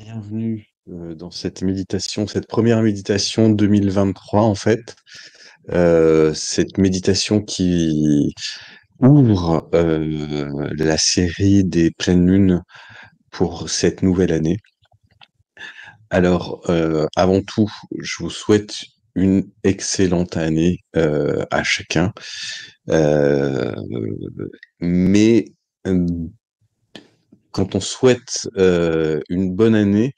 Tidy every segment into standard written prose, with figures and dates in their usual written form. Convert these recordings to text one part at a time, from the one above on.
Bienvenue dans cette méditation, cette première méditation 2023 en fait. Cette méditation qui ouvre la série des pleines lunes pour cette nouvelle année. Alors, avant tout, je vous souhaite une excellente année à chacun. Euh, mais euh, quand on souhaite une bonne année,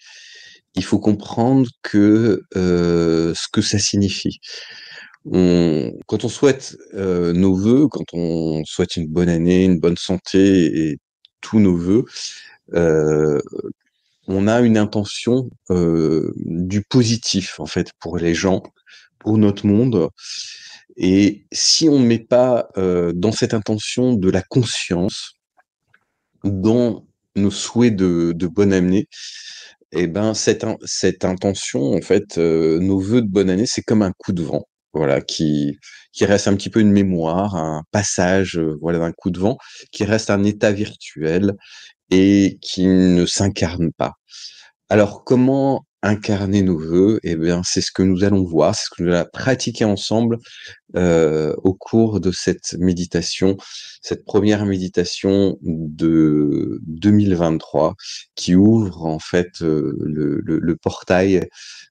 il faut comprendre que ce que ça signifie. Quand on souhaite nos vœux, quand on souhaite une bonne année, une bonne santé et tous nos vœux, euh, on a une intention du positif en fait pour les gens, pour notre monde. Et si on ne met pas dans cette intention de la conscience, dans nos souhaits de bonne année, et ben cette intention, en fait, nos vœux de bonne année, c'est comme un coup de vent, voilà, qui reste un petit peu une mémoire, un passage, voilà, d'un coup de vent, qui reste un état virtuel et qui ne s'incarne pas. Alors, comment incarner nos vœux? Eh bien, c'est ce que nous allons voir, c'est ce que nous allons pratiquer ensemble au cours de cette méditation, cette première méditation de 2023 qui ouvre en fait le portail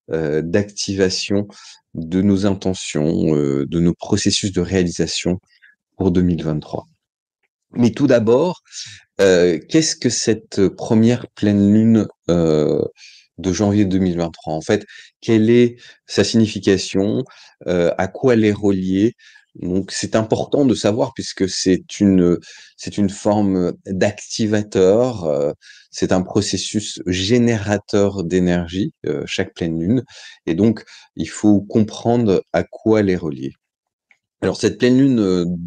d'activation de nos intentions, de nos processus de réalisation pour 2023. Mais tout d'abord, qu'est-ce que cette première pleine lune de janvier 2023? En fait, quelle est sa signification? À quoi elle est reliée? Donc, c'est important de savoir puisque c'est une forme d'activateur. C'est un processus générateur d'énergie, chaque pleine lune, et donc il faut comprendre à quoi elle est reliée. Alors, cette pleine lune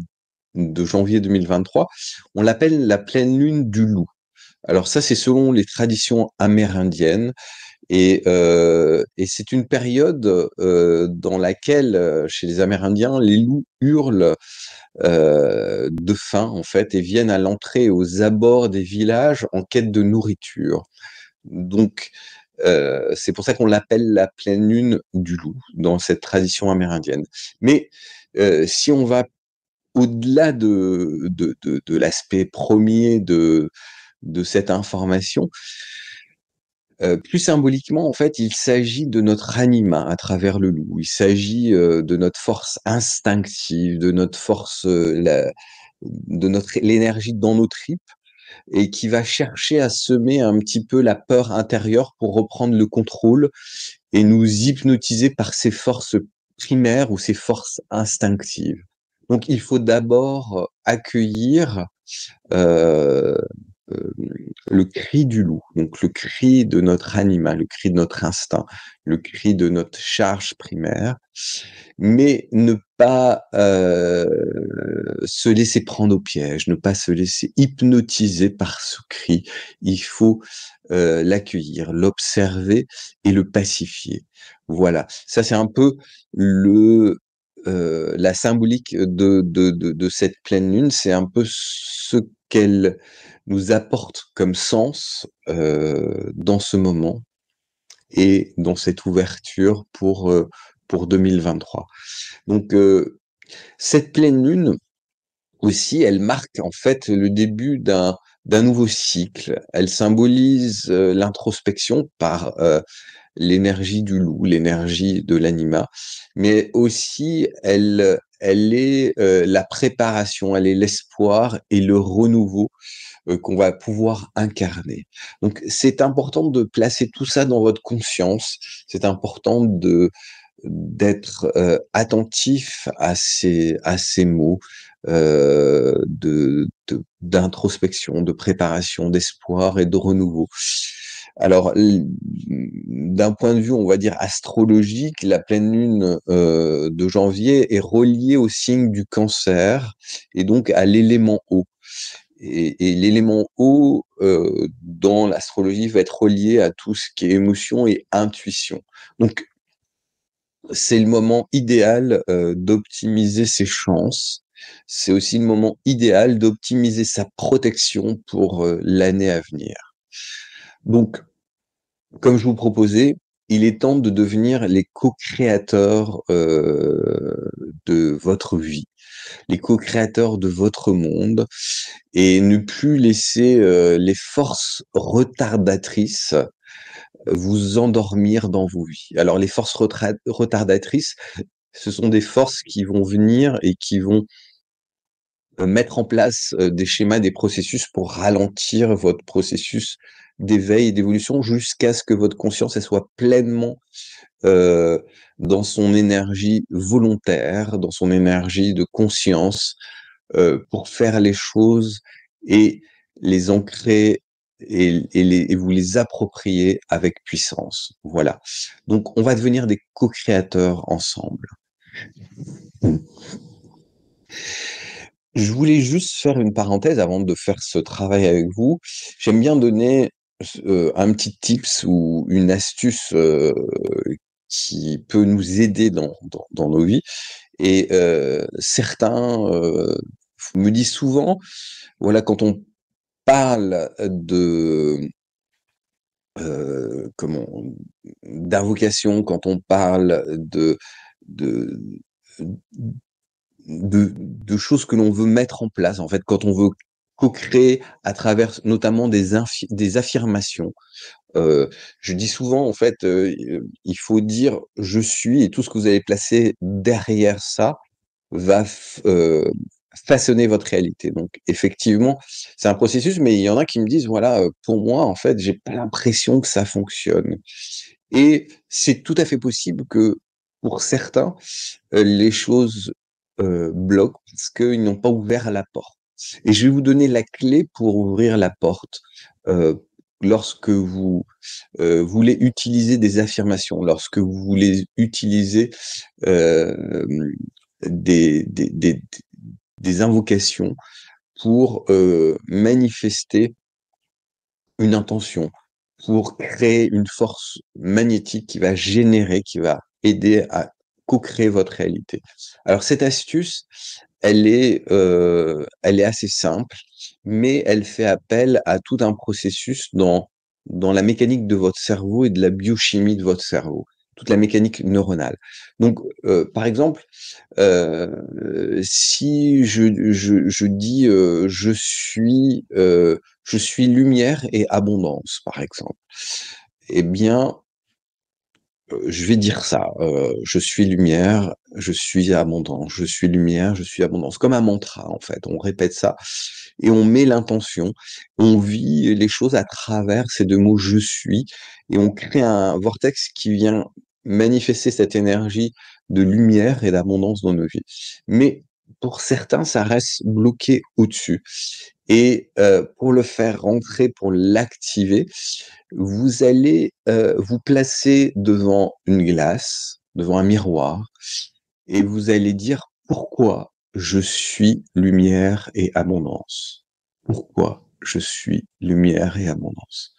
de janvier 2023, on l'appelle la pleine lune du loup. Alors ça, c'est selon les traditions amérindiennes et c'est une période dans laquelle, chez les Amérindiens, les loups hurlent de faim en fait et viennent à l'entrée et aux abords des villages en quête de nourriture. Donc c'est pour ça qu'on l'appelle la pleine lune du loup dans cette tradition amérindienne. Mais si on va au-delà de l'aspect premier de cette information, plus symboliquement, en fait, il s'agit de notre anima à travers le loup. Il s'agit de notre force instinctive, de notre force, de l'énergie dans nos tripes, et qui va chercher à semer un petit peu la peur intérieure pour reprendre le contrôle et nous hypnotiser par ses forces primaires ou ses forces instinctives. Donc, il faut d'abord accueillir euh, euh, le cri du loup, donc le cri de notre animal, le cri de notre instinct, le cri de notre charge primaire, mais ne pas se laisser prendre au piège, ne pas se laisser hypnotiser par ce cri. Il faut l'accueillir, l'observer et le pacifier. Voilà, ça c'est un peu la symbolique de cette pleine lune, c'est un peu ce qu'elle nous apporte comme sens dans ce moment et dans cette ouverture pour 2023. Donc, cette pleine lune aussi, elle marque en fait le début d'un nouveau cycle. Elle symbolise l'introspection par l'énergie du loup, l'énergie de l'anima, mais aussi elle est la préparation, elle est l'espoir et le renouveau qu'on va pouvoir incarner. Donc c'est important de placer tout ça dans votre conscience, c'est important d'être attentif à ces mots d'introspection, de préparation, d'espoir et de renouveau. Alors, d'un point de vue, on va dire astrologique, la pleine lune de janvier est reliée au signe du Cancer et donc à l'élément eau. Et l'élément eau, dans l'astrologie, va être relié à tout ce qui est émotion et intuition. Donc, c'est le moment idéal d'optimiser ses chances. C'est aussi le moment idéal d'optimiser sa protection pour l'année à venir. Donc, Comme je vous proposais, il est temps de devenir les co-créateurs de votre vie, les co-créateurs de votre monde et ne plus laisser les forces retardatrices vous endormir dans vos vies. Alors les forces retardatrices, ce sont des forces qui vont venir et qui vont mettre en place des schémas, des processus pour ralentir votre processus d'éveil et d'évolution jusqu'à ce que votre conscience elle soit pleinement heu, dans son énergie volontaire, dans son énergie de conscience, pour faire les choses et les ancrer et vous les approprier avec puissance. Voilà. Donc on va devenir des co-créateurs ensemble. Je voulais juste faire une parenthèse avant de faire ce travail avec vous. J'aime bien donner un petit tips ou une astuce, qui peut nous aider dans nos vies et certains, me disent souvent, voilà, quand on parle de, comment d'invocation, quand on parle de de choses que l'on veut mettre en place, en fait, quand on veut co-créer à travers notamment des affirmations. Je dis souvent, en fait, il faut dire: «Je suis» et tout ce que vous allez placer derrière ça va façonner votre réalité. Donc effectivement, c'est un processus, mais il y en a qui me disent: «Voilà, pour moi, en fait, j'ai pas l'impression que ça fonctionne» et c'est tout à fait possible que, pour certains, les choses, bloquent parce qu'ils n'ont pas ouvert la porte et je vais vous donner la clé pour ouvrir la porte, lorsque vous, voulez utiliser des affirmations, lorsque vous voulez utiliser, hem, des invocations pour, manifester une intention, pour créer une force magnétique qui va générer, qui va aider à co-créer votre réalité. Alors cette astuce, elle est assez simple, mais elle fait appel à tout un processus dans la mécanique de votre cerveau et de la biochimie de votre cerveau, toute la mécanique neuronale. Donc, par exemple, si je dis, je suis lumière et abondance, par exemple. Eh bien, je vais dire ça, je suis lumière, je suis abondance, je suis lumière, je suis abondance. Comme un mantra, en fait. On répète ça et on met l'intention. On vit les choses à travers ces 2 mots «je suis» et on crée un vortex qui vient manifester cette énergie de lumière et d'abondance dans nos vies. Mais pour certains, ça reste bloqué au-dessus et pour le faire rentrer, pour l'activer, vous allez, vous placer devant une glace, devant un miroir et vous allez dire: «Pourquoi je suis lumière et abondance? Pourquoi je suis lumière et abondance?»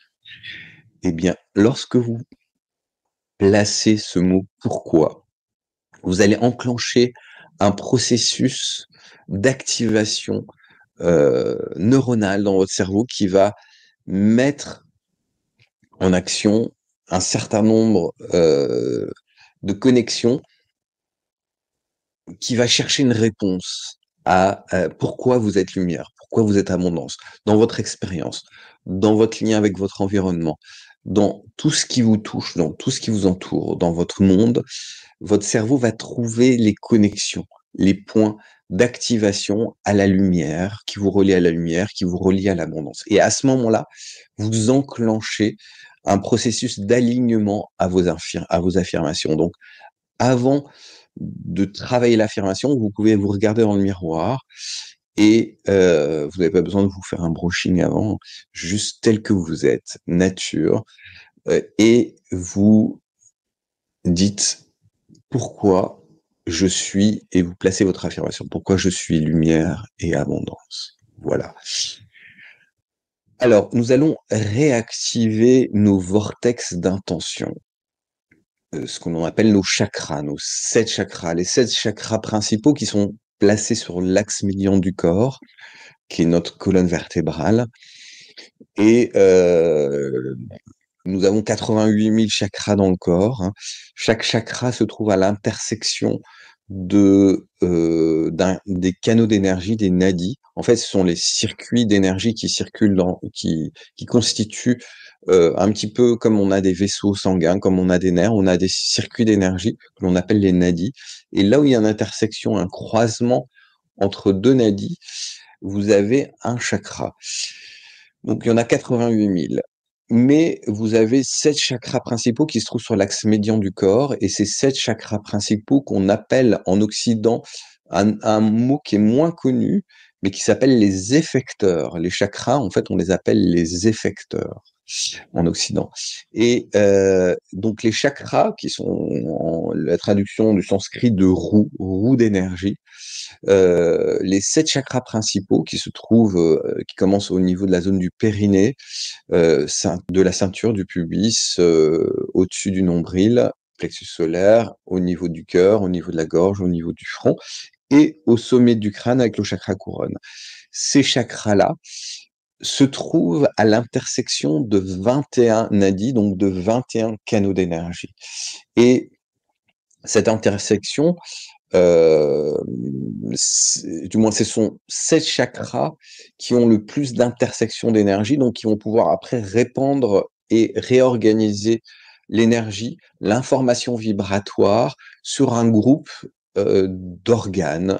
Eh bien, lorsque vous placez ce mot «pourquoi», vous allez enclencher un processus d'activation, neuronale dans votre cerveau qui va mettre en action un certain nombre, de connexions qui va chercher une réponse à, pourquoi vous êtes lumière, pourquoi vous êtes abondance, dans votre expérience, dans votre lien avec votre environnement, dans tout ce qui vous touche, dans tout ce qui vous entoure, dans votre monde, votre cerveau va trouver les connexions, les points d'activation à la lumière, qui vous relient à la lumière, qui vous relient à l'abondance et à ce moment-là, vous enclenchez un processus d'alignement à vos affirmations. Donc avant de travailler l'affirmation, vous pouvez vous regarder dans le miroir et vous n'avez pas besoin de vous faire un brushing avant, juste tel que vous êtes, nature, et vous dites: «Pourquoi je suis» et vous placez votre affirmation: «Pourquoi je suis lumière et abondance». Voilà. Alors, nous allons réactiver nos vortex d'intention. Ce qu'on appelle nos chakras, nos 7 chakras. Les 7 chakras principaux qui sont placés sur l'axe médian du corps, qui est notre colonne vertébrale et Nous avons 88 000 chakras dans le corps, hein. Chaque chakra se trouve à l'intersection des canaux d'énergie, des nadis. En fait, ce sont les circuits d'énergie qui circulent qui constituent un petit peu comme on a des vaisseaux sanguins, comme on a des nerfs, on a des circuits d'énergie que l'on appelle les nadis. Et là où il y a une intersection, un croisement entre deux nadis, vous avez un chakra. Donc, il y en a 88 000. Mais vous avez 7 chakras principaux qui se trouvent sur l'axe médian du corps, et ces 7 chakras principaux qu'on appelle en Occident un mot qui est moins connu, mais qui s'appelle les effecteurs. Les chakras, en fait, on les appelle les effecteurs en Occident. Et donc les chakras, qui sont la traduction du sanskrit de roue d'énergie, les 7 chakras principaux qui se trouvent, qui commencent au niveau de la zone du périnée, de la ceinture du pubis, au-dessus du nombril, plexus solaire, au niveau du cœur, au niveau de la gorge, au niveau du front et au sommet du crâne avec le chakra couronne. Ces chakras-là se trouvent à l'intersection de 21 nadis, donc de 21 canaux d'énergie. Et cette intersection, du moins, ce sont 7 chakras qui ont le plus d'intersections d'énergie, donc qui vont pouvoir après répandre et réorganiser l'énergie, l'information vibratoire sur un groupe d'organes,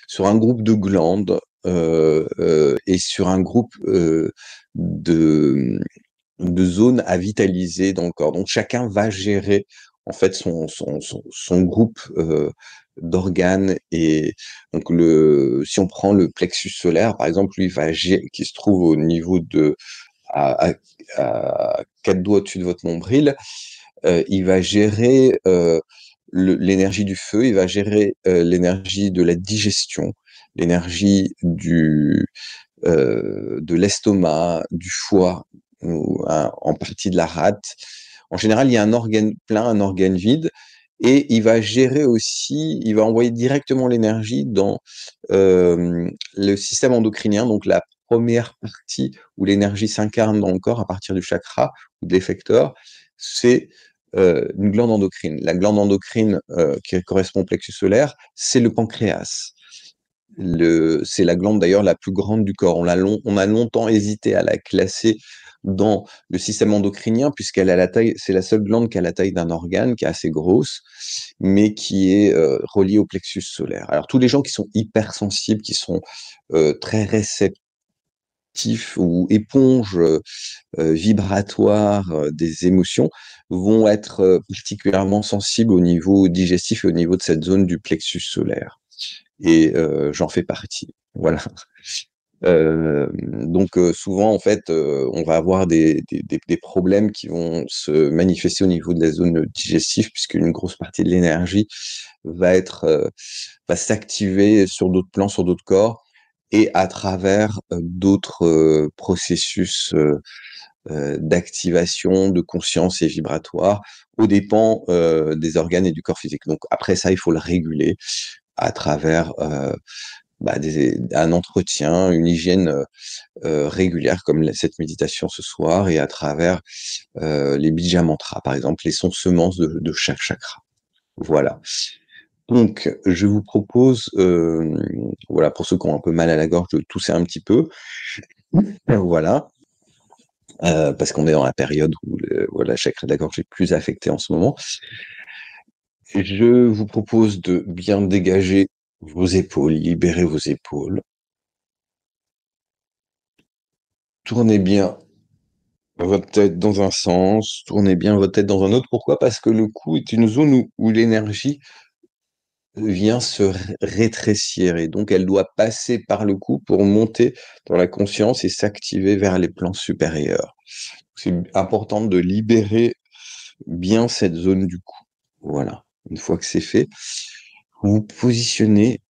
sur un groupe de glandes et sur un groupe de, de zones à vitaliser dans le corps. Donc chacun va gérer en fait son groupe d'organes. Et donc si on prend le plexus solaire par exemple, lui qui se trouve au niveau à 4 doigts au-dessus de votre nombril, il va gérer l'énergie du feu, il va gérer l'énergie de la digestion, l'énergie de l'estomac, du foie, en partie de la rate. En général, il y a un organe plein, un organe vide, et il va gérer aussi, il va envoyer directement l'énergie dans le système endocrinien, donc la première partie où l'énergie s'incarne dans le corps à partir du chakra ou de l'effecteur, c'est une glande endocrine. La glande endocrine qui correspond au plexus solaire, c'est le pancréas. C'est la glande d'ailleurs la plus grande du corps. On a longtemps hésité à la classer dans le système endocrinien puisqu'elle a la taille, c'est la seule glande qui a la taille d'un organe, qui est assez grosse, mais qui est reliée au plexus solaire. Alors tous les gens qui sont hypersensibles, qui sont très réceptifs ou éponges vibratoires des émotions, vont être particulièrement sensibles au niveau digestif et au niveau de cette zone du plexus solaire. Et j'en fais partie. Voilà. Donc souvent en fait, on va avoir des problèmes qui vont se manifester au niveau de la zone digestive, puisqu'une grosse partie de l'énergie va s'activer sur d'autres plans, sur d'autres corps, et à travers d'autres processus d'activation, de conscience et vibratoire, aux dépens des organes et du corps physique. Donc après ça, il faut le réguler à travers un entretien, une hygiène régulière comme cette méditation ce soir, et à travers les bija mantras, par exemple, les sons semences de chaque chakra. Voilà. Donc, je vous propose, voilà, pour ceux qui ont un peu mal à la gorge, de tousser un petit peu. Voilà. Parce qu'on est dans la période où voilà, le chakra de la gorge est plus affecté en ce moment. Je vous propose de bien dégager vos épaules, libérer vos épaules. Tournez bien votre tête dans un sens, tournez bien votre tête dans un autre. Pourquoi? Parce que le cou est une zone où l'énergie vient se rétrécir, et donc elle doit passer par le cou pour monter dans la conscience et s'activer vers les plans supérieurs. C'est important de libérer bien cette zone du cou. Voilà. Une fois que c'est fait, vous vous positionnez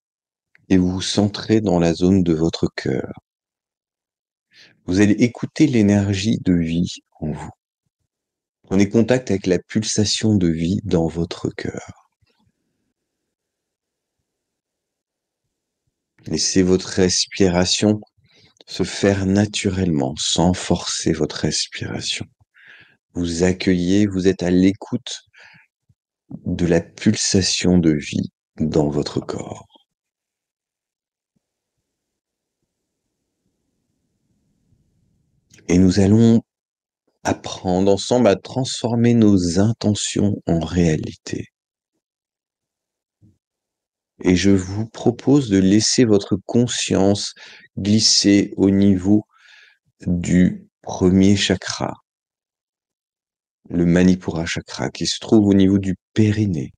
et vous vous centrez dans la zone de votre cœur. Vous allez écouter l'énergie de vie en vous. Prenez contact avec la pulsation de vie dans votre cœur. Laissez votre respiration se faire naturellement, sans forcer votre respiration. Vous accueillez, vous êtes à l'écoute de la pulsation de vie dans votre corps. Et nous allons apprendre ensemble à transformer nos intentions en réalité. Et je vous propose de laisser votre conscience glisser au niveau du premier chakra, le Manipura chakra, qui se trouve au niveau du périnée.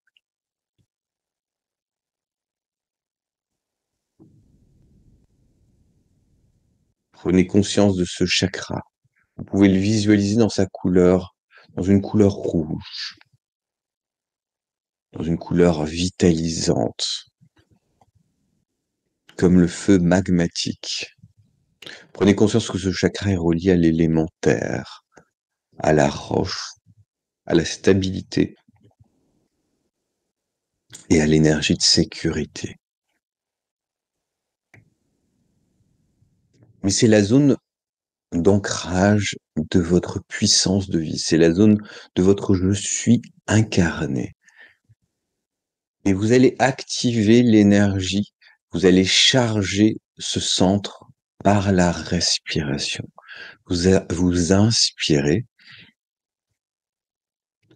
Prenez conscience de ce chakra. Vous pouvez le visualiser dans sa couleur, dans une couleur rouge, dans une couleur vitalisante, comme le feu magmatique. Prenez conscience que ce chakra est relié à l'élément terre, à la roche, à la stabilité et à l'énergie de sécurité. Mais c'est la zone d'ancrage de votre puissance de vie. C'est la zone de votre je suis incarné. Et vous allez activer l'énergie, vous allez charger ce centre par la respiration. Vous inspirez,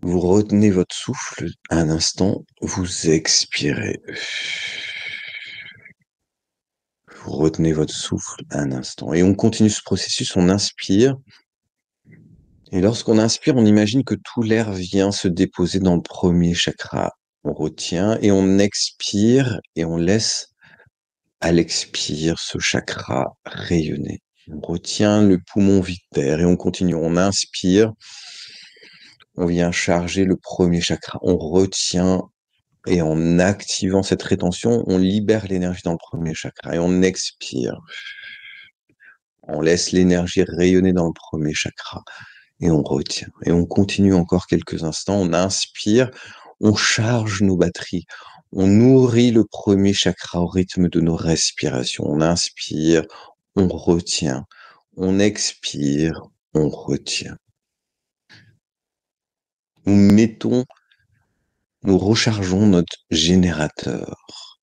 vous retenez votre souffle un instant, vous expirez. Vous retenez votre souffle un instant. Et on continue ce processus, on inspire. Et lorsqu'on inspire, on imagine que tout l'air vient se déposer dans le premier chakra. On retient et on expire et on laisse à l'expire ce chakra rayonner. On retient le poumon vide d'air et on continue. On inspire, on vient charger le premier chakra. On retient et en activant cette rétention, on libère l'énergie dans le premier chakra et on expire. On laisse l'énergie rayonner dans le premier chakra. Et on retient. Et on continue encore quelques instants. On inspire, on charge nos batteries. On nourrit le premier chakra au rythme de nos respirations. On inspire, on retient. On expire, on retient. Nous rechargeons notre générateur.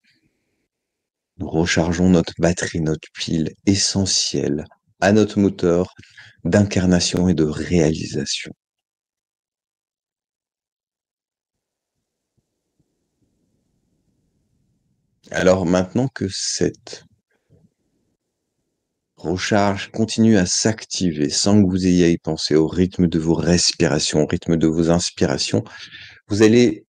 Nous rechargeons notre batterie, notre pile essentielle à notre moteur d'incarnation et de réalisation. Alors maintenant que cette recharge continue à s'activer sans que vous ayez à y penser au rythme de vos respirations, au rythme de vos inspirations, vous allez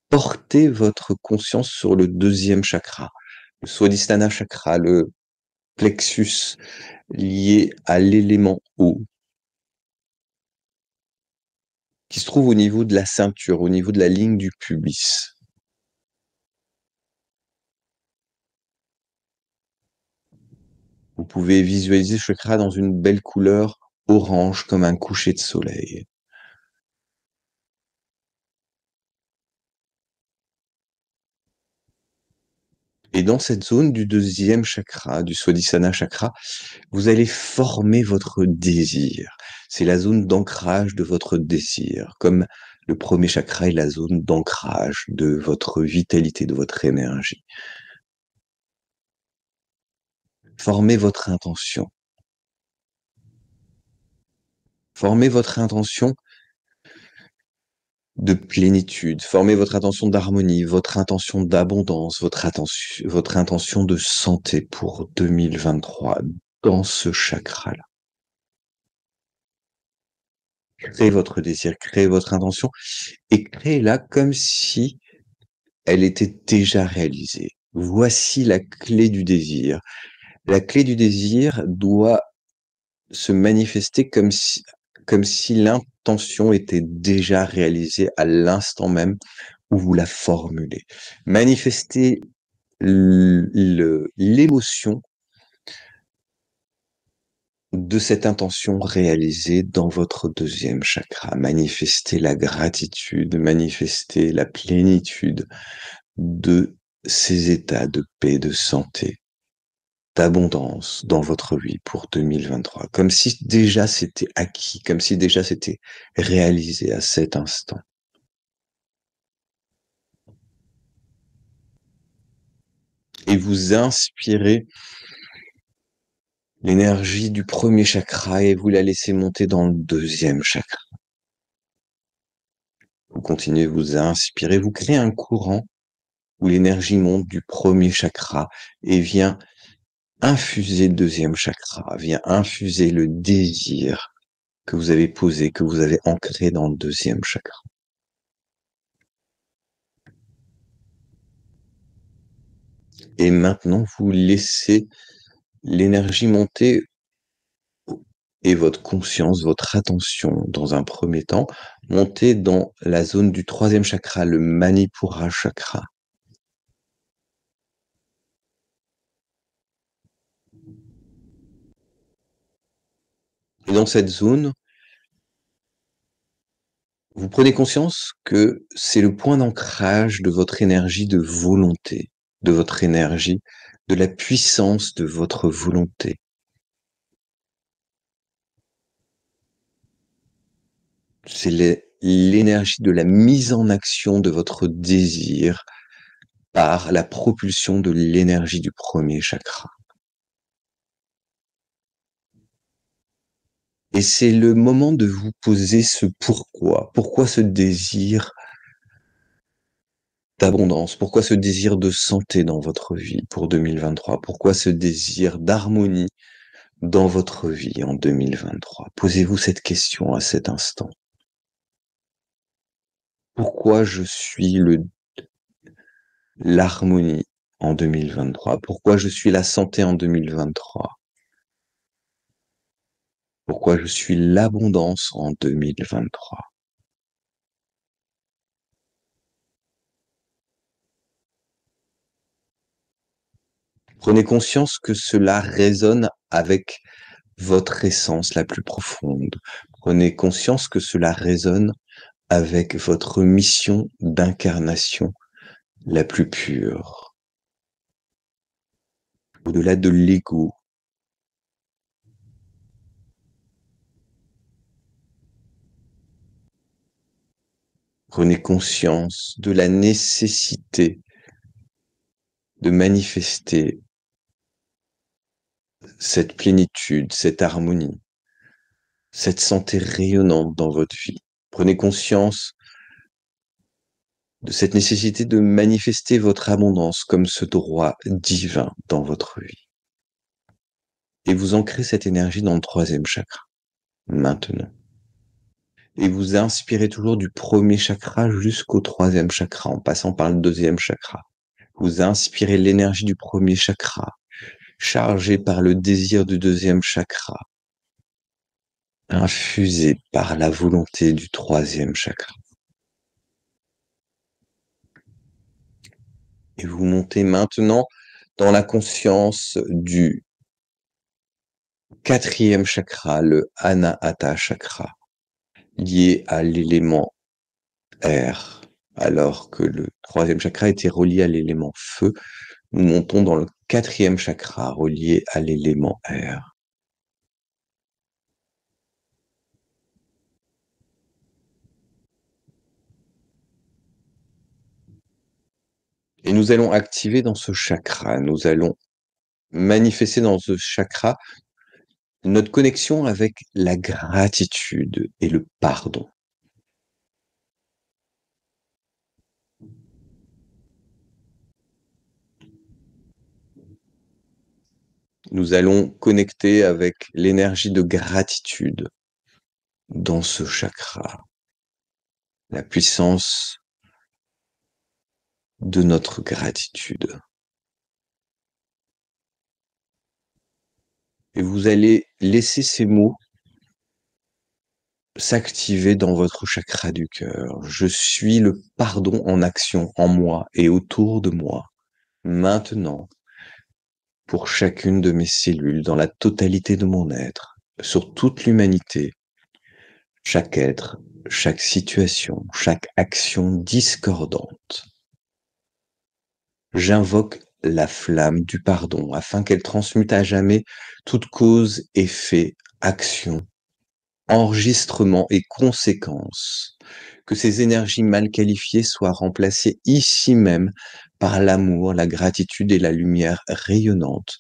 porter votre conscience sur le deuxième chakra, le Swadhisthana chakra, le plexus lié à l'élément eau, qui se trouve au niveau de la ceinture, au niveau de la ligne du pubis. Vous pouvez visualiser ce chakra dans une belle couleur orange comme un coucher de soleil. Et dans cette zone du deuxième chakra, du Swadhisthana chakra, vous allez former votre désir. C'est la zone d'ancrage de votre désir, comme le premier chakra est la zone d'ancrage de votre vitalité, de votre énergie. Formez votre intention. Formez votre intention de plénitude, formez votre intention d'harmonie, votre intention d'abondance, votre intention de santé pour 2023 dans ce chakra-là. Créez votre désir, créez votre intention et créez-la comme si elle était déjà réalisée. Voici la clé du désir. La clé du désir doit se manifester comme si l'intention était déjà réalisée à l'instant même où vous la formulez. Manifestez l'émotion de cette intention réalisée dans votre deuxième chakra. Manifestez la gratitude, manifestez la plénitude de ces états de paix, de santé. d'abondance dans votre vie pour 2023, comme si déjà c'était acquis, comme si déjà c'était réalisé à cet instant. Et vous inspirez l'énergie du premier chakra et vous la laissez monter dans le deuxième chakra. Vous continuez, vous inspirez, vous créez un courant où l'énergie monte du premier chakra et vient infuser le deuxième chakra, vient infuser le désir que vous avez posé, que vous avez ancré dans le deuxième chakra. Et maintenant, vous laissez l'énergie monter et votre conscience, votre attention, dans un premier temps, monter dans la zone du troisième chakra, le Manipura chakra. Et dans cette zone, vous prenez conscience que c'est le point d'ancrage de votre énergie de volonté, de votre énergie, de la puissance de votre volonté. C'est l'énergie de la mise en action de votre désir par la propulsion de l'énergie du premier chakra. Et c'est le moment de vous poser ce pourquoi. Pourquoi ce désir d'abondance? Pourquoi ce désir de santé dans votre vie pour 2023? Pourquoi ce désir d'harmonie dans votre vie en 2023? Posez-vous cette question à cet instant. Pourquoi je suis l'harmonie en 2023? Pourquoi je suis la santé en 2023? Pourquoi je suis l'abondance en 2023? Prenez conscience que cela résonne avec votre essence la plus profonde. Prenez conscience que cela résonne avec votre mission d'incarnation la plus pure. Au-delà de l'ego, prenez conscience de la nécessité de manifester cette plénitude, cette harmonie, cette santé rayonnante dans votre vie. Prenez conscience de cette nécessité de manifester votre abondance comme ce droit divin dans votre vie. Et vous ancrez cette énergie dans le troisième chakra, maintenant. Et vous inspirez toujours du premier chakra jusqu'au troisième chakra, en passant par le deuxième chakra. Vous inspirez l'énergie du premier chakra, chargée par le désir du deuxième chakra, infusée par la volonté du troisième chakra. Et vous montez maintenant dans la conscience du quatrième chakra, le Anahata chakra, lié à l'élément air, alors que le troisième chakra était relié à l'élément feu. Nous montons dans le quatrième chakra, relié à l'élément air. Et nous allons activer dans ce chakra, nous allons manifester dans ce chakra notre connexion avec la gratitude et le pardon. Nous allons connecter avec l'énergie de gratitude dans ce chakra, la puissance de notre gratitude. Et vous allez laisser ces mots s'activer dans votre chakra du cœur. Je suis le pardon en action en moi et autour de moi, maintenant, pour chacune de mes cellules, dans la totalité de mon être, sur toute l'humanité, chaque être, chaque situation, chaque action discordante. J'invoque la flamme du pardon, afin qu'elle transmute à jamais toute cause, effet, action, enregistrement et conséquence. Que ces énergies mal qualifiées soient remplacées ici même par l'amour, la gratitude et la lumière rayonnante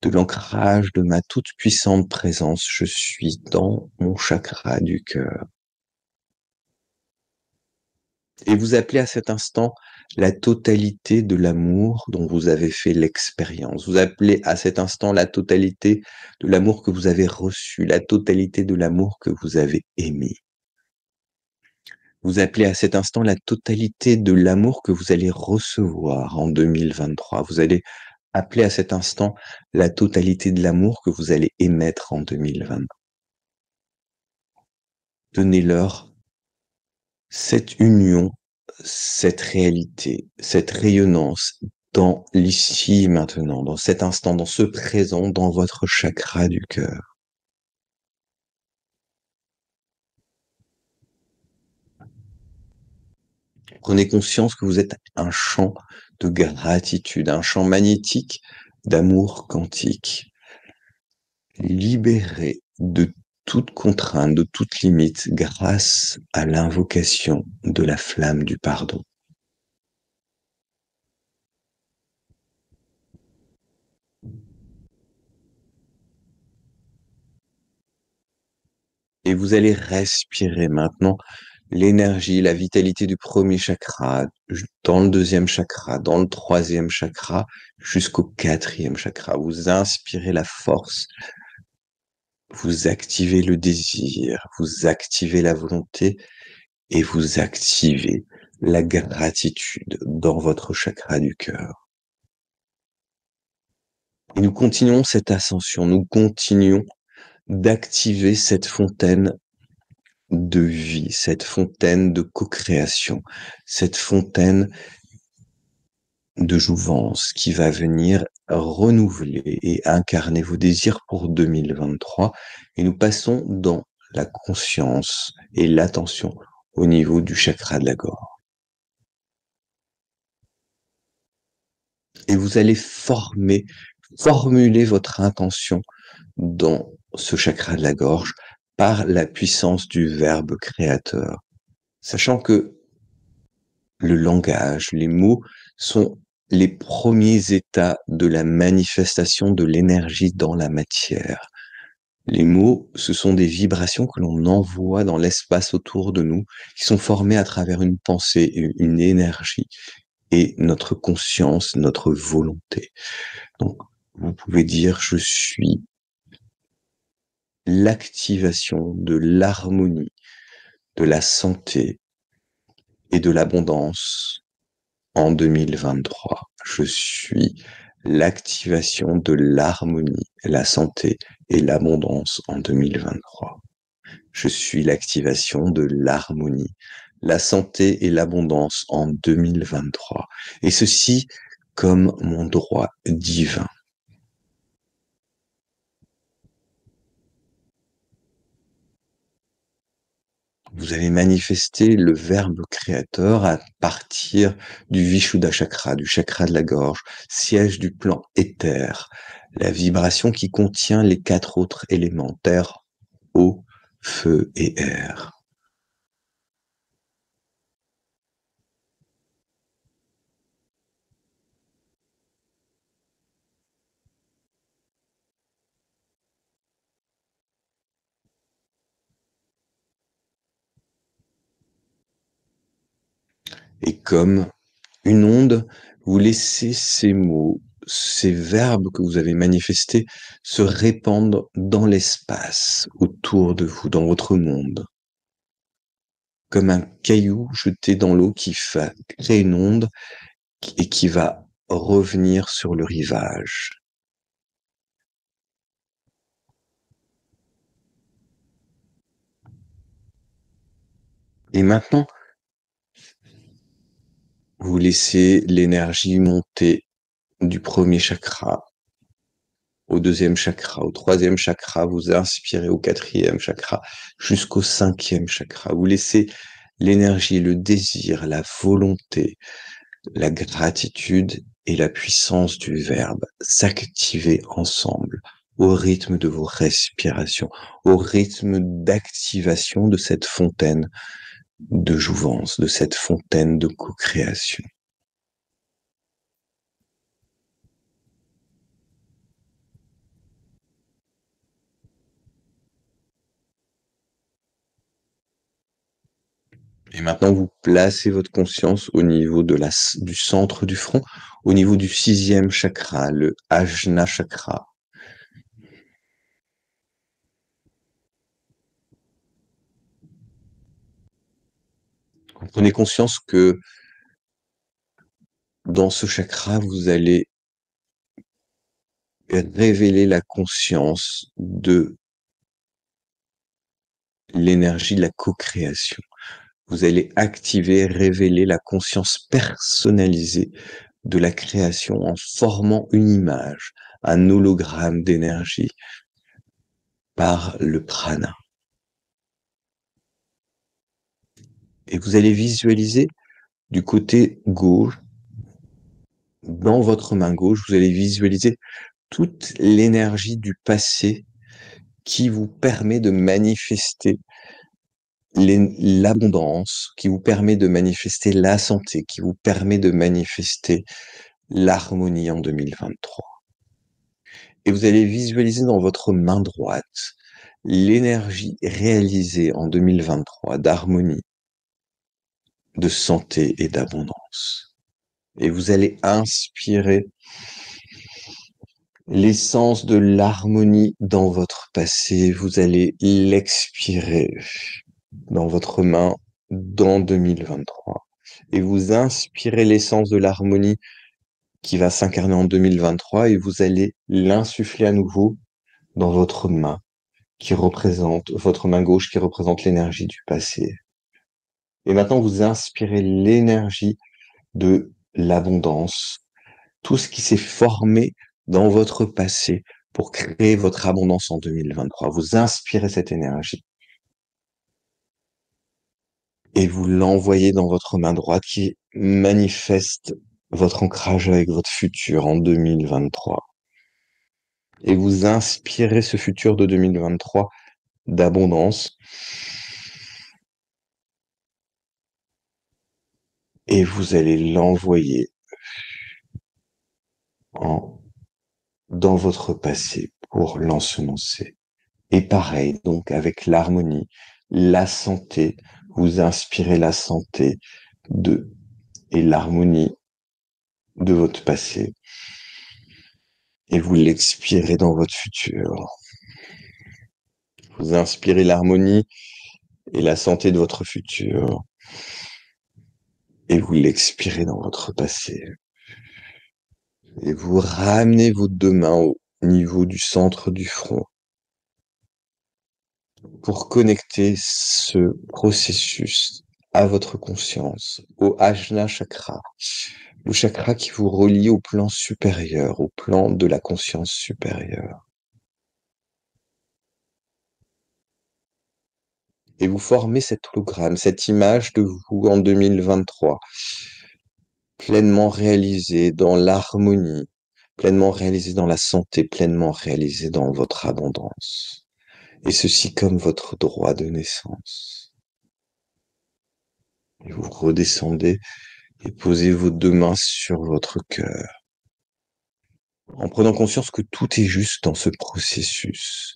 de l'ancrage de ma toute puissante présence. Je suis dans mon chakra du cœur. Et vous appelez à cet instant la totalité de l'amour dont vous avez fait l'expérience. Vous appelez à cet instant la totalité de l'amour que vous avez reçu, la totalité de l'amour que vous avez aimé. Vous appelez à cet instant la totalité de l'amour que vous allez recevoir en 2023. Vous allez appeler à cet instant la totalité de l'amour que vous allez émettre en 2023. Donnez-leur cette union, cette réalité, cette rayonnance dans l'ici et maintenant, dans cet instant, dans ce présent, dans votre chakra du cœur. Prenez conscience que vous êtes un champ de gratitude, un champ magnétique d'amour quantique, libéré de toute contrainte, de toute limite, grâce à l'invocation de la flamme du pardon. Et vous allez respirer maintenant l'énergie, la vitalité du premier chakra, dans le deuxième chakra, dans le troisième chakra, jusqu'au quatrième chakra. Vous inspirez la force, vous activez le désir, vous activez la volonté et vous activez la gratitude dans votre chakra du cœur. Et nous continuons cette ascension, nous continuons d'activer cette fontaine de vie, cette fontaine de co-création, cette fontaine de jouvence qui va venir renouveler et incarner vos désirs pour 2023. Et nous passons dans la conscience et l'attention au niveau du chakra de la gorge. Et vous allez formuler votre intention dans ce chakra de la gorge par la puissance du verbe créateur. Sachant que le langage, les mots sont les premiers états de la manifestation de l'énergie dans la matière. Les mots, ce sont des vibrations que l'on envoie dans l'espace autour de nous, qui sont formées à travers une pensée, une énergie et notre conscience, notre volonté. Donc, vous pouvez dire, je suis l'activation de l'harmonie, de la santé et de l'abondance en 2023. Je suis l'activation de l'harmonie, la santé et l'abondance en 2023. Je suis l'activation de l'harmonie, la santé et l'abondance en 2023. Et ceci comme mon droit divin. Vous allez manifester le verbe créateur à partir du Vishuddha chakra, du chakra de la gorge, siège du plan éther, la vibration qui contient les 4 autres éléments, terre, eau, feu et air. Et comme une onde, vous laissez ces mots, ces verbes que vous avez manifestés se répandre dans l'espace autour de vous, dans votre monde. Comme un caillou jeté dans l'eau qui va créer une onde et qui va revenir sur le rivage. Et maintenant, vous laissez l'énergie monter du premier chakra au deuxième chakra, au troisième chakra, vous inspirez au quatrième chakra, jusqu'au cinquième chakra. Vous laissez l'énergie, le désir, la volonté, la gratitude et la puissance du verbe s'activer ensemble au rythme de vos respirations, au rythme d'activation de cette fontaine de jouvence, de cette fontaine de co-création. Et maintenant, vous placez votre conscience au niveau du centre du front, au niveau du 6e chakra, le Ajna chakra. Vous prenez conscience que dans ce chakra, vous allez révéler la conscience de l'énergie de la co-création. Vous allez activer, révéler la conscience personnalisée de la création en formant une image, un hologramme d'énergie par le prana. Et vous allez visualiser du côté gauche, dans votre main gauche, vous allez visualiser toute l'énergie du passé qui vous permet de manifester l'abondance, qui vous permet de manifester la santé, qui vous permet de manifester l'harmonie en 2023. Et vous allez visualiser dans votre main droite l'énergie réalisée en 2023 d'harmonie, de santé et d'abondance. Et vous allez inspirer l'essence de l'harmonie dans votre passé. Vous allez l'expirer dans votre main dans 2023. Et vous inspirez l'essence de l'harmonie qui va s'incarner en 2023 et vous allez l'insuffler à nouveau dans votre main qui représente, votre main gauche qui représente l'énergie du passé. Et maintenant, vous inspirez l'énergie de l'abondance, tout ce qui s'est formé dans votre passé pour créer votre abondance en 2023. Vous inspirez cette énergie et vous l'envoyez dans votre main droite qui manifeste votre ancrage avec votre futur en 2023. Et vous inspirez ce futur de 2023 d'abondance et vous allez l'envoyer dans votre passé pour l'ensemencer. Et pareil, donc avec l'harmonie, la santé, vous inspirez la santé et l'harmonie de votre passé et vous l'expirez dans votre futur. Vous inspirez l'harmonie et la santé de votre futur et vous l'expirez dans votre passé. Et vous ramenez vos deux mains au niveau du centre du front pour connecter ce processus à votre conscience, au Ajna chakra, le chakra qui vous relie au plan supérieur, au plan de la conscience supérieure. Et vous formez cet hologramme, cette image de vous en 2023, pleinement réalisée dans l'harmonie, pleinement réalisée dans la santé, pleinement réalisée dans votre abondance. Et ceci comme votre droit de naissance. Et vous redescendez et posez vos deux mains sur votre cœur, en prenant conscience que tout est juste dans ce processus.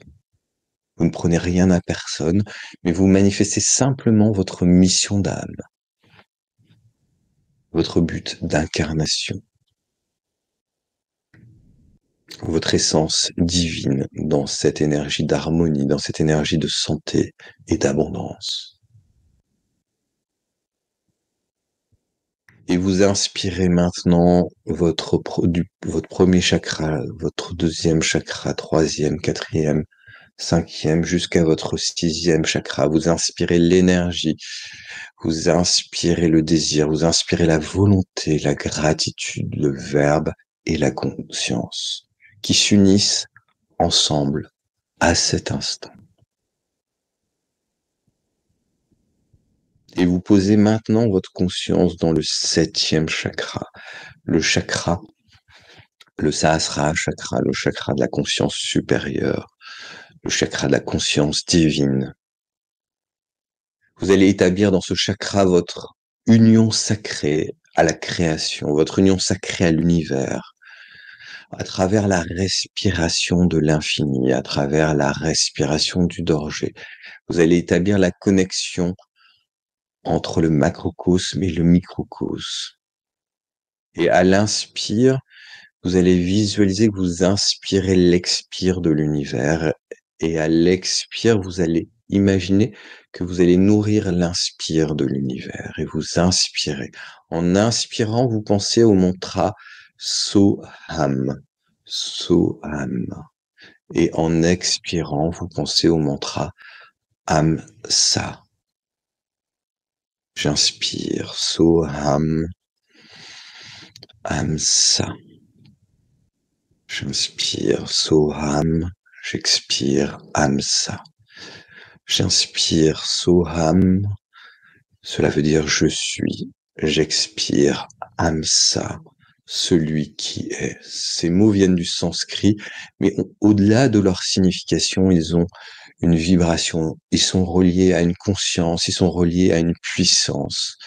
Vous ne prenez rien à personne, mais vous manifestez simplement votre mission d'âme, votre but d'incarnation, votre essence divine dans cette énergie d'harmonie, dans cette énergie de santé et d'abondance. Et vous inspirez maintenant votre premier chakra, votre deuxième chakra, troisième, quatrième, cinquième, jusqu'à votre 6e chakra. Vous inspirez l'énergie, vous inspirez le désir, vous inspirez la volonté, la gratitude, le verbe et la conscience qui s'unissent ensemble à cet instant. Et vous posez maintenant votre conscience dans le 7e chakra, le chakra le Sahasrara chakra, le chakra de la conscience supérieure, le chakra de la conscience divine. Vous allez établir dans ce chakra votre union sacrée à la création, votre union sacrée à l'univers, à travers la respiration de l'infini, à travers la respiration du Dorje. Vous allez établir la connexion entre le macrocosme et le microcosme. Et à l'inspire, vous allez visualiser que vous inspirez l'expire de l'univers. Et à l'expire, vous allez imaginer que vous allez nourrir l'inspire de l'univers. Et vous inspirez. En inspirant, vous pensez au mantra Soham. Soham. Et en expirant, vous pensez au mantra Amsa. J'inspire Soham. Amsa. J'inspire Soham. J'expire Amsa. J'inspire Soham. Cela veut dire je suis. J'expire Amsa, celui qui est. Ces mots viennent du sanskrit, mais au-delà de leur signification, ils ont une vibration. Ils sont reliés à une conscience, ils sont reliés à une puissance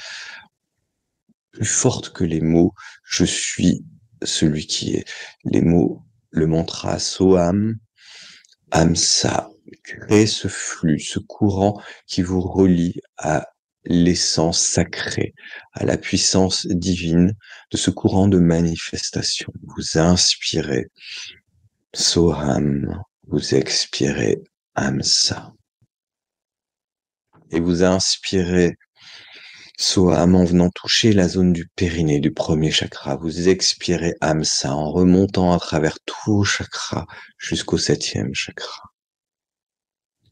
plus forte que les mots. Je suis celui qui est. Les mots, le mantra Soham, Amsa, crée ce flux, ce courant qui vous relie à l'essence sacrée, à la puissance divine de ce courant de manifestation. Vous inspirez Soham, vous expirez Amsa. Et vous inspirez Soham en venant toucher la zone du périnée du premier chakra. Vous expirez Amsa en remontant à travers tout vos chakras jusqu'au 7e chakra.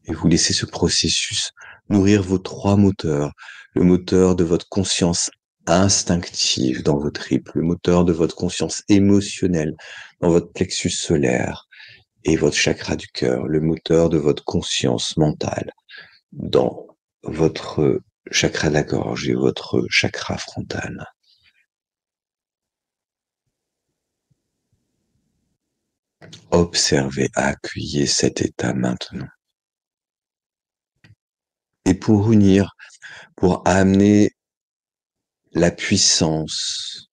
Et vous laissez ce processus nourrir vos 3 moteurs. Le moteur de votre conscience instinctive dans vos tripes, le moteur de votre conscience émotionnelle dans votre plexus solaire et votre chakra du cœur, le moteur de votre conscience mentale dans votre chakra de la gorge et votre chakra frontal. Observez, accueillez cet état maintenant. Et pour unir, pour amener la puissance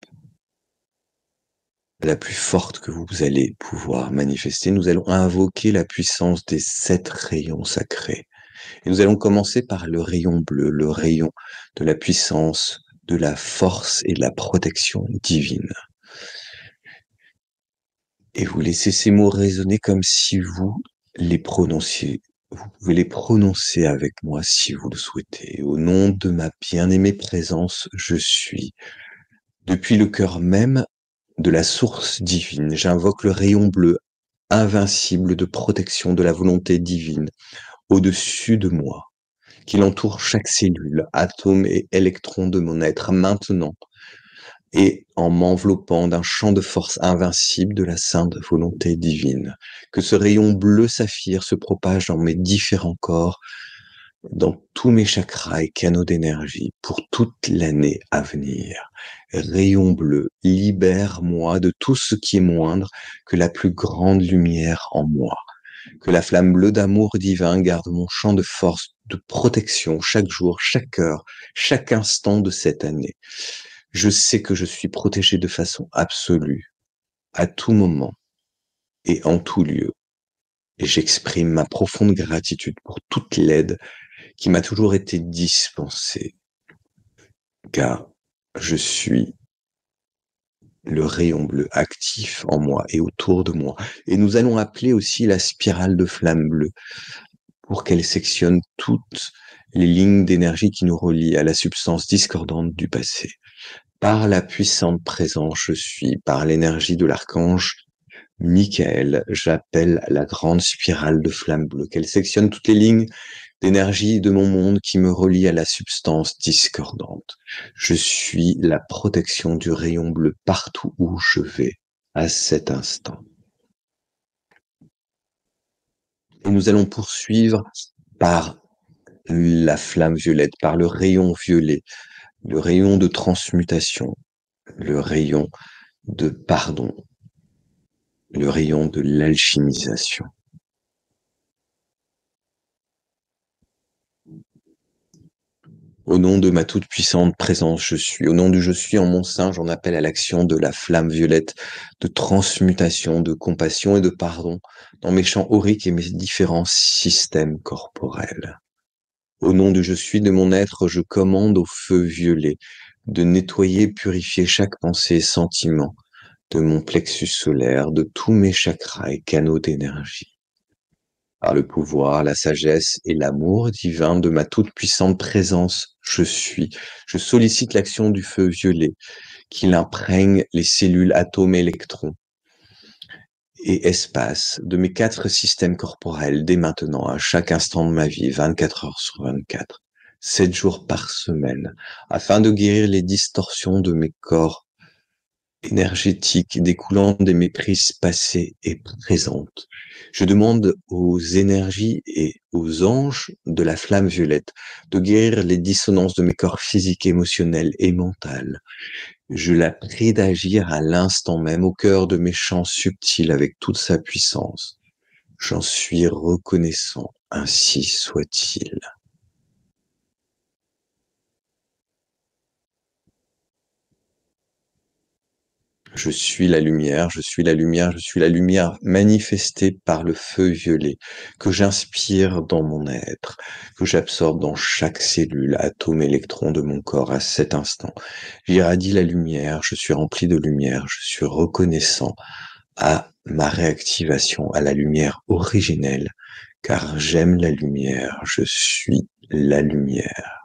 la plus forte que vous allez pouvoir manifester, nous allons invoquer la puissance des 7 rayons sacrés. Et nous allons commencer par le rayon bleu, le rayon de la puissance, de la force et de la protection divine. Et vous laissez ces mots résonner comme si vous les prononciez. Vous pouvez les prononcer avec moi si vous le souhaitez. Au nom de ma bien-aimée présence, je suis. Depuis le cœur même de la source divine, j'invoque le rayon bleu invincible de protection de la volonté divine au-dessus de moi, qu'il entoure chaque cellule, atome et électron de mon être maintenant, et en m'enveloppant d'un champ de force invincible de la sainte volonté divine. Que ce rayon bleu saphir se propage dans mes différents corps, dans tous mes chakras et canaux d'énergie pour toute l'année à venir. Rayon bleu, libère-moi de tout ce qui est moindre que la plus grande lumière en moi. Que la flamme bleue d'amour divin garde mon champ de force, de protection chaque jour, chaque heure, chaque instant de cette année. Je sais que je suis protégé de façon absolue, à tout moment et en tout lieu. Et j'exprime ma profonde gratitude pour toute l'aide qui m'a toujours été dispensée, car je suis le rayon bleu actif en moi et autour de moi. Et nous allons appeler aussi la spirale de flamme bleue pour qu'elle sectionne toutes les lignes d'énergie qui nous relient à la substance discordante du passé. Par la puissante présence je suis, par l'énergie de l'archange Michael, j'appelle la grande spirale de flamme bleue, qu'elle sectionne toutes les lignes d'énergie de mon monde qui me relie à la substance discordante. Je suis la protection du rayon bleu partout où je vais, à cet instant. Et nous allons poursuivre par la flamme violette, par le rayon violet, le rayon de transmutation, le rayon de pardon, le rayon de l'alchimisation. Au nom de ma toute-puissante présence, je suis. Au nom du je suis en mon sein, j'en appelle à l'action de la flamme violette, de transmutation, de compassion et de pardon dans mes champs auriques et mes différents systèmes corporels. Au nom du je suis de mon être, je commande au feu violet de nettoyer et purifier chaque pensée et sentiment de mon plexus solaire, de tous mes chakras et canaux d'énergie. Par le pouvoir, la sagesse et l'amour divin de ma toute-puissante présence, je suis. Je sollicite l'action du feu violet, qu'il imprègne les cellules, atomes, électrons et espaces de mes 4 systèmes corporels dès maintenant, à chaque instant de ma vie, 24 heures sur 24, 7 jours par semaine, afin de guérir les distorsions de mes corps énergétiques découlant des méprises passées et présentes. Je demande aux énergies et aux anges de la flamme violette de guérir les dissonances de mes corps physiques, émotionnels et mentaux. Je la prie d'agir à l'instant même au cœur de mes champs subtils avec toute sa puissance. J'en suis reconnaissant, ainsi soit-il. Je suis la lumière, je suis la lumière, je suis la lumière manifestée par le feu violet que j'inspire dans mon être, que j'absorbe dans chaque cellule, atome, électron de mon corps à cet instant. J'irradie la lumière, je suis rempli de lumière, je suis reconnaissant à ma réactivation, à la lumière originelle, car j'aime la lumière, je suis la lumière.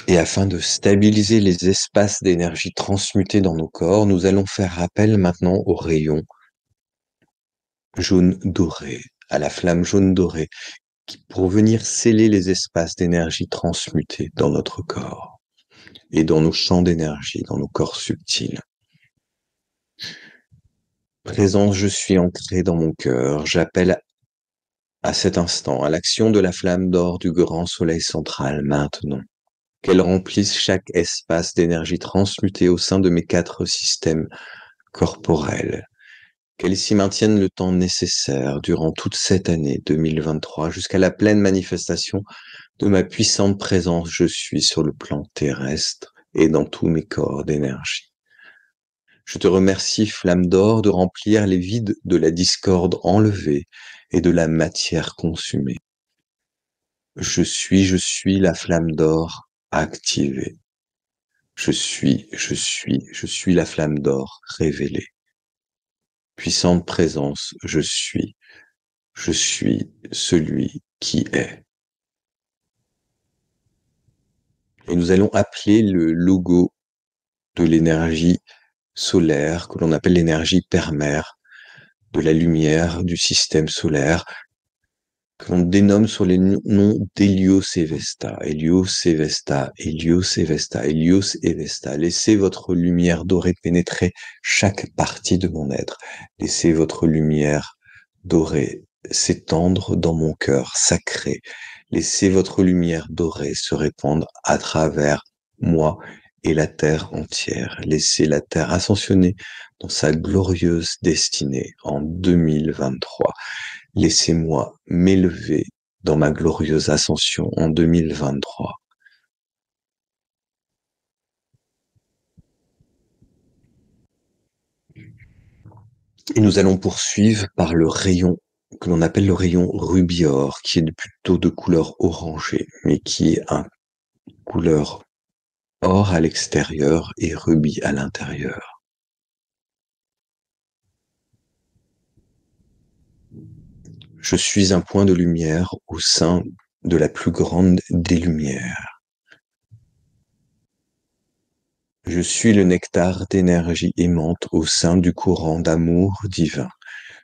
Et afin de stabiliser les espaces d'énergie transmutés dans nos corps, nous allons faire appel maintenant au rayon jaune doré, à la flamme jaune dorée, pour venir sceller les espaces d'énergie transmutés dans notre corps et dans nos champs d'énergie, dans nos corps subtils. Présence, je suis ancré dans mon cœur, j'appelle à cet instant à l'action de la flamme d'or du grand soleil central maintenant. Qu'elle remplisse chaque espace d'énergie transmuté au sein de mes 4 systèmes corporels. Qu'elle s'y maintienne le temps nécessaire durant toute cette année 2023 jusqu'à la pleine manifestation de ma puissante présence je suis sur le plan terrestre et dans tous mes corps d'énergie. Je te remercie, flamme d'or, de remplir les vides de la discorde enlevée et de la matière consumée. Je suis la flamme d'or activée. Je suis la flamme d'or révélée. Puissante présence, je suis celui qui est. Et nous allons appeler le logo de l'énergie solaire, que l'on appelle l'énergie permère, de la lumière du système solaire, que l'on dénomme sur les noms d'Hélios et Vesta. Hélios et Vesta, Hélios et Vesta, Hélios et Vesta. Laissez votre lumière dorée pénétrer chaque partie de mon être. Laissez votre lumière dorée s'étendre dans mon cœur sacré. Laissez votre lumière dorée se répandre à travers moi et la terre entière. Laissez la terre ascensionner dans sa glorieuse destinée en 2023. Laissez-moi m'élever dans ma glorieuse ascension en 2023. Et nous allons poursuivre par le rayon que l'on appelle le rayon rubis-or, qui est plutôt de couleur orangée, mais qui est un couleur or à l'extérieur et rubis à l'intérieur. Je suis un point de lumière au sein de la plus grande des lumières. Je suis le nectar d'énergie aimante au sein du courant d'amour divin.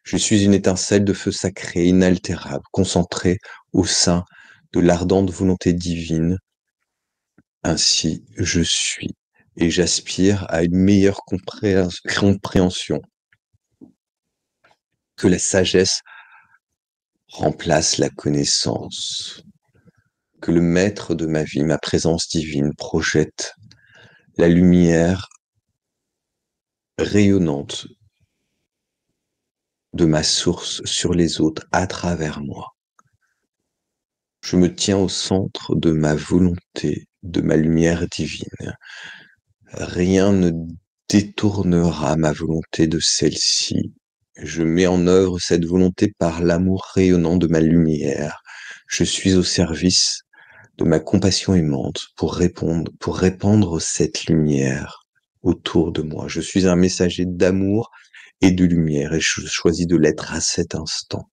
Je suis une étincelle de feu sacré, inaltérable, concentrée au sein de l'ardente volonté divine. Ainsi, je suis, et j'aspire à une meilleure compréhension, que la sagesse remplace la connaissance, que le maître de ma vie, ma présence divine, projette la lumière rayonnante de ma source sur les autres à travers moi. Je me tiens au centre de ma volonté, de ma lumière divine. Rien ne détournera ma volonté de celle-ci. Je mets en œuvre cette volonté par l'amour rayonnant de ma lumière. Je suis au service de ma compassion aimante pour répandre cette lumière autour de moi. Je suis un messager d'amour et de lumière et je choisis de l'être à cet instant.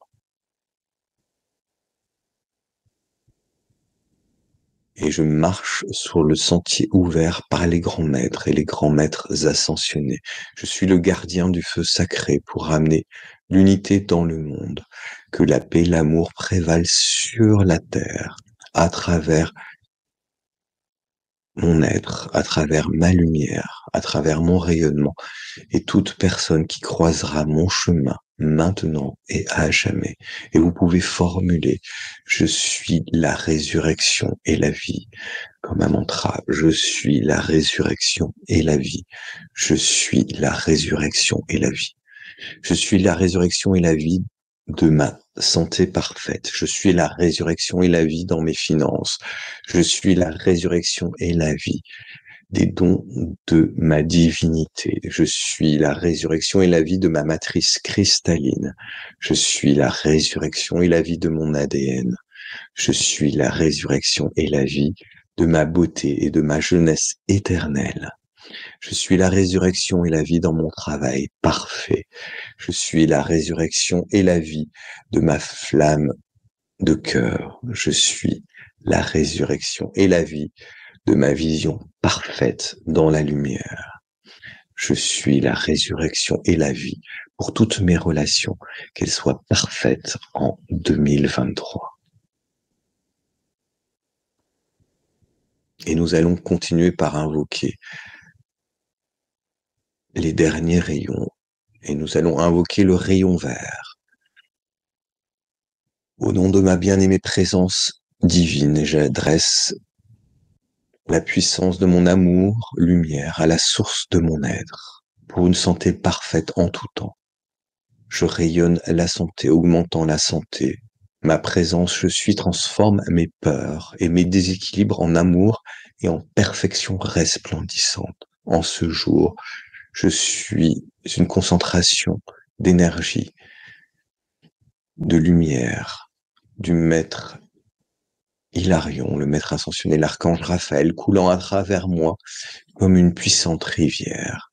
Et je marche sur le sentier ouvert par les grands maîtres et les grands maîtres ascensionnés. Je suis le gardien du feu sacré pour ramener l'unité dans le monde, que la paix, l'amour prévalent sur la terre, à travers mon être, à travers ma lumière, à travers mon rayonnement, et toute personne qui croisera mon chemin maintenant et à jamais. Et vous pouvez formuler, je suis la résurrection et la vie, comme un mantra, je suis la résurrection et la vie. Je suis la résurrection et la vie. Je suis la résurrection et la vie de ma santé parfaite. Je suis la résurrection et la vie dans mes finances. Je suis la résurrection et la vie des dons de ma divinité. Je suis la résurrection et la vie de ma matrice cristalline. Je suis la résurrection et la vie de mon ADN. Je suis la résurrection et la vie de ma beauté et de ma jeunesse éternelle. Je suis la résurrection et la vie dans mon travail parfait. Je suis la résurrection et la vie de ma flamme de cœur. Je suis la résurrection et la vie de ma vision parfaite dans la lumière. Je suis la résurrection et la vie pour toutes mes relations, qu'elles soient parfaites en 2023. Et nous allons continuer par invoquer les derniers rayons. Et nous allons invoquer le rayon vert. Au nom de ma bien-aimée présence divine, j'adresse la puissance de mon amour, lumière, à la source de mon être, pour une santé parfaite en tout temps. Je rayonne la santé, augmentant la santé. Ma présence, je suis, transforme mes peurs et mes déséquilibres en amour et en perfection resplendissante. En ce jour, je suis une concentration d'énergie, de lumière, du maître Hilarion, le maître ascensionné, l'archange Raphaël, coulant à travers moi comme une puissante rivière,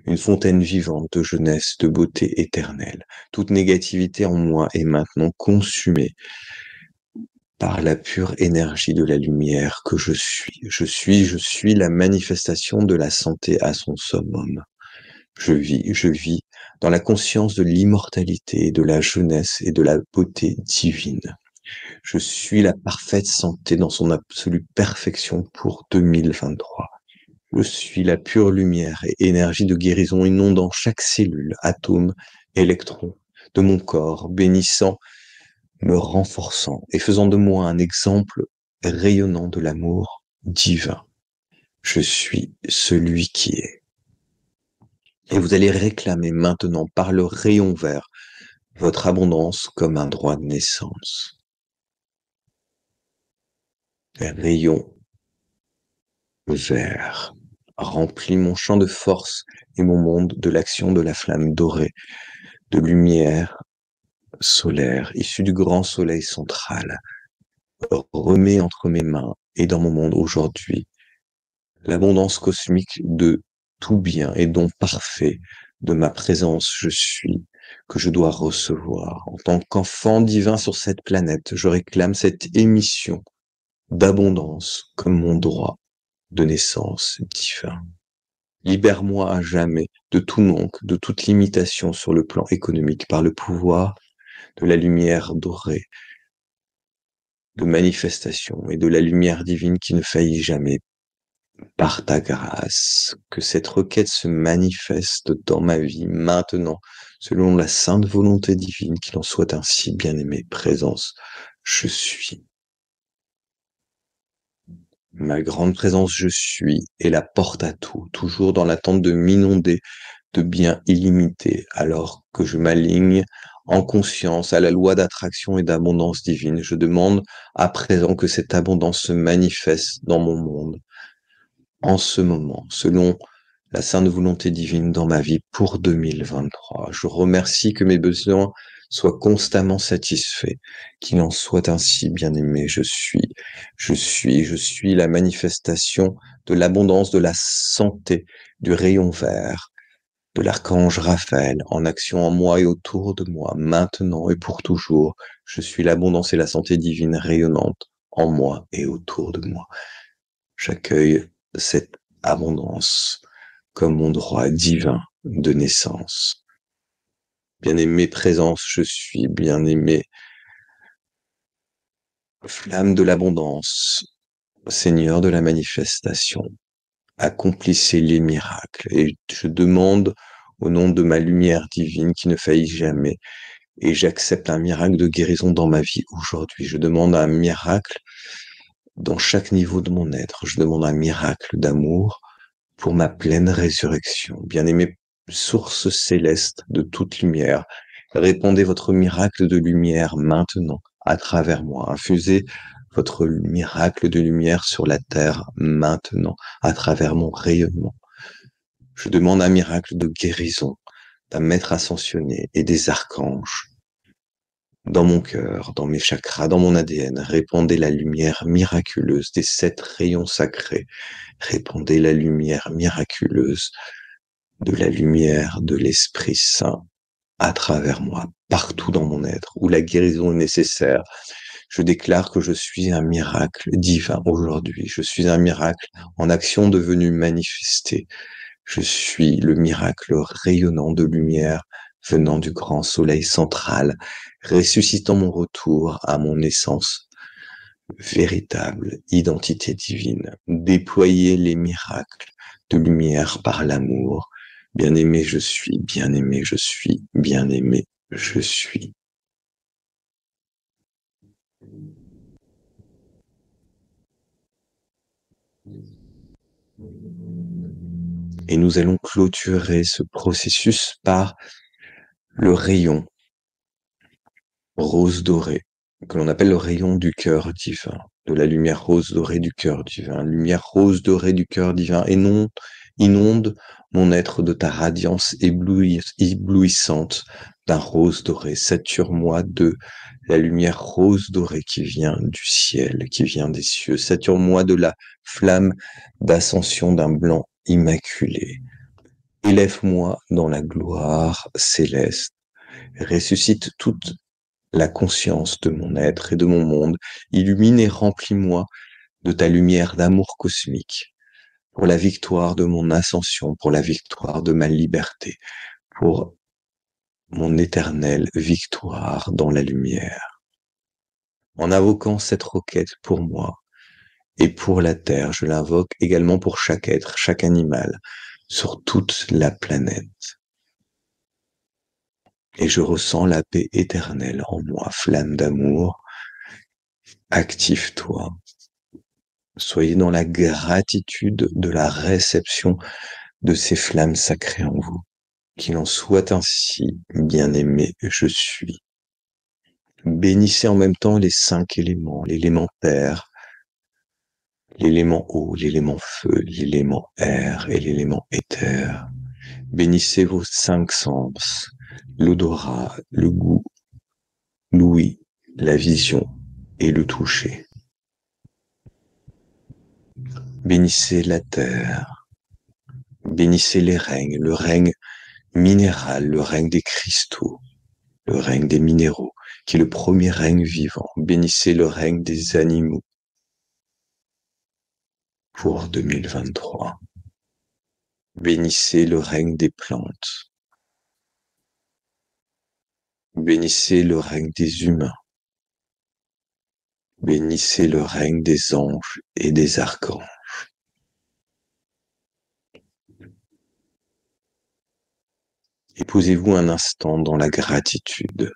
une fontaine vivante de jeunesse, de beauté éternelle. Toute négativité en moi est maintenant consumée par la pure énergie de la lumière que je suis. Je suis la manifestation de la santé à son summum. Je vis dans la conscience de l'immortalité, de la jeunesse et de la beauté divine. Je suis la parfaite santé dans son absolue perfection pour 2023. Je suis la pure lumière et énergie de guérison inondant chaque cellule, atome, électron de mon corps, bénissant, me renforçant et faisant de moi un exemple rayonnant de l'amour divin. Je suis celui qui est. Et vous allez réclamer maintenant par le rayon vert votre abondance comme un droit de naissance. Rayon vert remplit mon champ de force et mon monde de l'action de la flamme dorée, de lumière solaire issue du grand soleil central. Remets entre mes mains et dans mon monde aujourd'hui l'abondance cosmique de tout bien et don parfait de ma présence je suis, que je dois recevoir. En tant qu'enfant divin sur cette planète, je réclame cette émission d'abondance comme mon droit de naissance divin. Libère-moi à jamais de tout manque, de toute limitation sur le plan économique par le pouvoir de la lumière dorée, de manifestation et de la lumière divine qui ne faillit jamais. Par ta grâce, que cette requête se manifeste dans ma vie maintenant, selon la sainte volonté divine, qu'il en soit ainsi, bien-aimée présence, je suis. Ma grande présence je suis est la porte à tout, toujours dans l'attente de m'inonder de biens illimités, alors que je m'aligne en conscience à la loi d'attraction et d'abondance divine. Je demande à présent que cette abondance se manifeste dans mon monde, en ce moment, selon la sainte volonté divine dans ma vie pour 2023. Je remercie que mes besoins soient constamment satisfaits, qu'il en soit ainsi, bien-aimé. Je suis la manifestation de l'abondance, de la santé, du rayon vert, de l'archange Raphaël, en action en moi et autour de moi, maintenant et pour toujours. Je suis l'abondance et la santé divine rayonnante en moi et autour de moi. J'accueille cette abondance comme mon droit divin de naissance. Bien-aimé présence, je suis bien-aimé flamme de l'abondance, Seigneur de la manifestation. Accomplissez les miracles et je demande au nom de ma lumière divine qui ne faillit jamais et j'accepte un miracle de guérison dans ma vie aujourd'hui. Je demande un miracle dans chaque niveau de mon être. Je demande un miracle d'amour pour ma pleine résurrection. Bien-aimée source céleste de toute lumière, répandez votre miracle de lumière maintenant à travers moi. Infusez votre miracle de lumière sur la terre maintenant à travers mon rayonnement. Je demande un miracle de guérison d'un maître ascensionné et des archanges dans mon cœur, dans mes chakras, dans mon ADN. Répandez la lumière miraculeuse des 7 rayons sacrés. Répandez la lumière miraculeuse de la lumière de l'Esprit Saint à travers moi, partout dans mon être, où la guérison est nécessaire. Je déclare que je suis un miracle divin aujourd'hui. Je suis un miracle en action devenu manifesté. Je suis le miracle rayonnant de lumière venant du grand soleil central, ressuscitant mon retour à mon essence véritable, identité divine. Déployer les miracles de lumière par l'amour. Bien-aimé, je suis, bien-aimé, je suis, bien-aimé, je suis. Et nous allons clôturer ce processus par le rayon rose doré, que l'on appelle le rayon du cœur divin, de la lumière rose dorée du cœur divin. Lumière rose dorée du cœur divin, et non inonde mon être de ta radiance éblouissante d'un rose doré. Sature-moi de la lumière rose dorée qui vient du ciel, qui vient des cieux. Sature-moi de la flamme d'ascension d'un blanc immaculé. Élève-moi dans la gloire céleste. Ressuscite toute la conscience de mon être et de mon monde. Illumine et remplis-moi de ta lumière d'amour cosmique pour la victoire de mon ascension, pour la victoire de ma liberté, pour mon éternelle victoire dans la lumière. En invoquant cette requête pour moi et pour la terre, je l'invoque également pour chaque être, chaque animal, sur toute la planète. Et je ressens la paix éternelle en moi, flamme d'amour. Active-toi. Soyez dans la gratitude de la réception de ces flammes sacrées en vous. Qu'il en soit ainsi, bien-aimé, je suis. Bénissez en même temps les 5 éléments, l'élément terre, l'élément eau, l'élément feu, l'élément air et l'élément éther. Bénissez vos 5 sens, l'odorat, le goût, l'ouïe, la vision et le toucher. Bénissez la terre, bénissez les règnes, le règne minéral, le règne des cristaux, le règne des minéraux, qui est le premier règne vivant. Bénissez le règne des animaux pour 2023. Bénissez le règne des plantes. Bénissez le règne des humains. Bénissez le règne des anges et des archanges. Et posez-vous un instant dans la gratitude.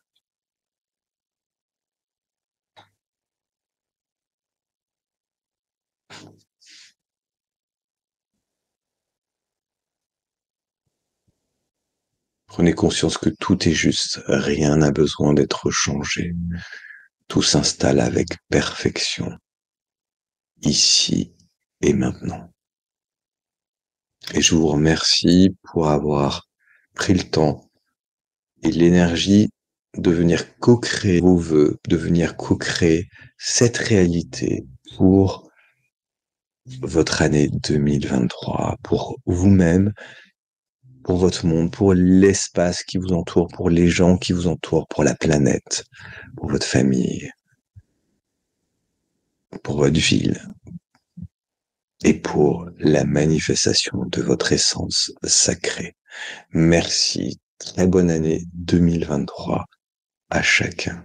Prenez conscience que tout est juste, rien n'a besoin d'être changé. Tout s'installe avec perfection, ici et maintenant. Et je vous remercie pour avoir pris le temps et l'énergie de venir co-créer vos vœux, de venir co-créer cette réalité pour votre année 2023, pour vous-même, pour votre monde, pour l'espace qui vous entoure, pour les gens qui vous entourent, pour la planète, pour votre famille, pour votre ville et pour la manifestation de votre essence sacrée. Merci. Très bonne année 2023 à chacun.